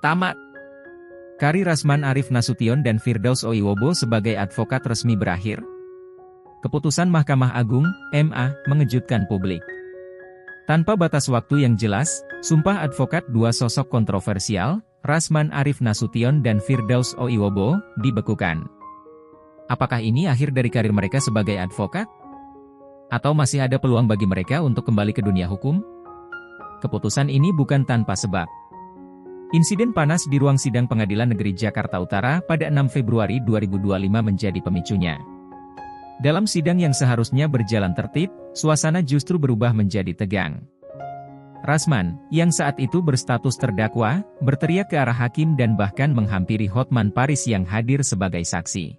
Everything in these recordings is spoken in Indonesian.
Tamat. Karir Rasman Arif Nasution dan Firdaus Oiwobo sebagai advokat resmi berakhir. Keputusan Mahkamah Agung, MA, mengejutkan publik. Tanpa batas waktu yang jelas, sumpah advokat dua sosok kontroversial, Rasman Arif Nasution dan Firdaus Oiwobo, dibekukan. Apakah ini akhir dari karir mereka sebagai advokat? Atau masih ada peluang bagi mereka untuk kembali ke dunia hukum? Keputusan ini bukan tanpa sebab. Insiden panas di ruang sidang Pengadilan Negeri Jakarta Utara pada 6 Februari 2025 menjadi pemicunya. Dalam sidang yang seharusnya berjalan tertib, suasana justru berubah menjadi tegang. Rasman, yang saat itu berstatus terdakwa, berteriak ke arah hakim dan bahkan menghampiri Hotman Paris yang hadir sebagai saksi.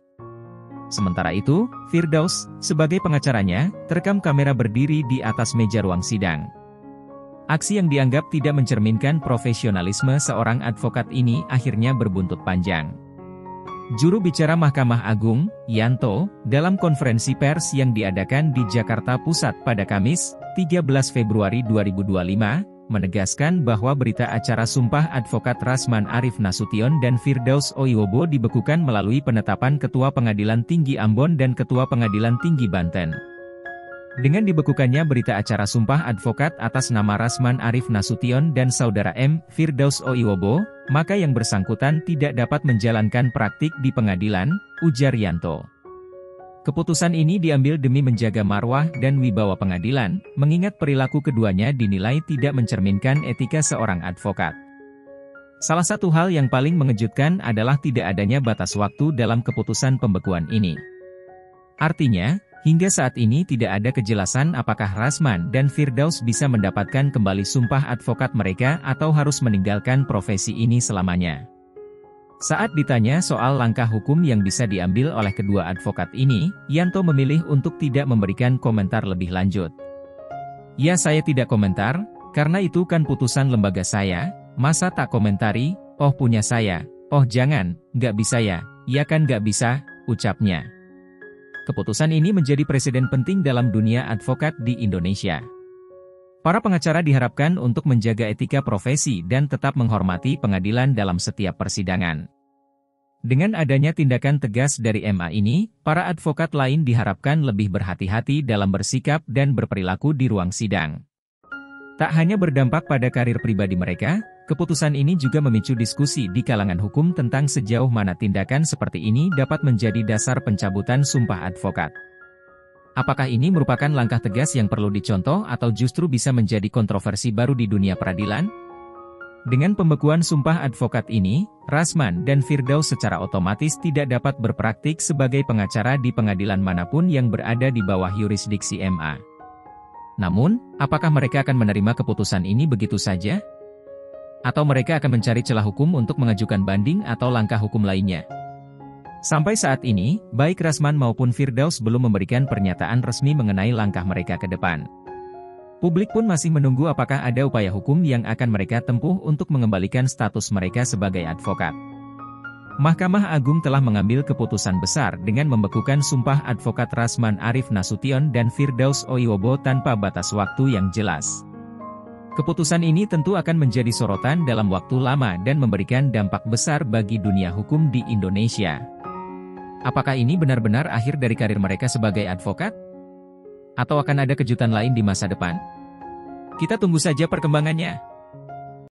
Sementara itu, Firdaus, sebagai pengacaranya, terekam kamera berdiri di atas meja ruang sidang. Aksi yang dianggap tidak mencerminkan profesionalisme seorang advokat ini akhirnya berbuntut panjang. Juru bicara Mahkamah Agung, Yanto, dalam konferensi pers yang diadakan di Jakarta Pusat pada Kamis, 13 Februari 2025, menegaskan bahwa berita acara sumpah advokat Rasman Arif Nasution dan Firdaus Oiwobo dibekukan melalui penetapan Ketua Pengadilan Tinggi Ambon dan Ketua Pengadilan Tinggi Banten. Dengan dibekukannya berita acara sumpah advokat atas nama Rasman Arif Nasution dan saudara M. Firdaus Oiwobo, maka yang bersangkutan tidak dapat menjalankan praktik di pengadilan, ujar Yanto. Keputusan ini diambil demi menjaga marwah dan wibawa pengadilan, mengingat perilaku keduanya dinilai tidak mencerminkan etika seorang advokat. Salah satu hal yang paling mengejutkan adalah tidak adanya batas waktu dalam keputusan pembekuan ini. Artinya, hingga saat ini tidak ada kejelasan apakah Rasman dan Firdaus bisa mendapatkan kembali sumpah advokat mereka atau harus meninggalkan profesi ini selamanya. Saat ditanya soal langkah hukum yang bisa diambil oleh kedua advokat ini, Yanto memilih untuk tidak memberikan komentar lebih lanjut. Ya, saya tidak komentar, karena itu kan putusan lembaga saya, masa tak komentari, oh punya saya, oh jangan, nggak bisa ya kan nggak bisa, ucapnya. Keputusan ini menjadi presiden penting dalam dunia advokat di Indonesia. Para pengacara diharapkan untuk menjaga etika profesi dan tetap menghormati pengadilan dalam setiap persidangan. Dengan adanya tindakan tegas dari MA ini, para advokat lain diharapkan lebih berhati-hati dalam bersikap dan berperilaku di ruang sidang. Tak hanya berdampak pada karir pribadi mereka, keputusan ini juga memicu diskusi di kalangan hukum tentang sejauh mana tindakan seperti ini dapat menjadi dasar pencabutan sumpah advokat. Apakah ini merupakan langkah tegas yang perlu dicontoh atau justru bisa menjadi kontroversi baru di dunia peradilan? Dengan pembekuan sumpah advokat ini, Rasman dan Firdaus secara otomatis tidak dapat berpraktik sebagai pengacara di pengadilan manapun yang berada di bawah yurisdiksi MA. Namun, apakah mereka akan menerima keputusan ini begitu saja? Atau mereka akan mencari celah hukum untuk mengajukan banding atau langkah hukum lainnya? Sampai saat ini, baik Rasman maupun Firdaus belum memberikan pernyataan resmi mengenai langkah mereka ke depan. Publik pun masih menunggu apakah ada upaya hukum yang akan mereka tempuh untuk mengembalikan status mereka sebagai advokat. Mahkamah Agung telah mengambil keputusan besar dengan membekukan sumpah advokat Rasman Arif Nasution dan Firdaus Oiwobo tanpa batas waktu yang jelas. Keputusan ini tentu akan menjadi sorotan dalam waktu lama dan memberikan dampak besar bagi dunia hukum di Indonesia. Apakah ini benar-benar akhir dari karir mereka sebagai advokat? Atau akan ada kejutan lain di masa depan? Kita tunggu saja perkembangannya.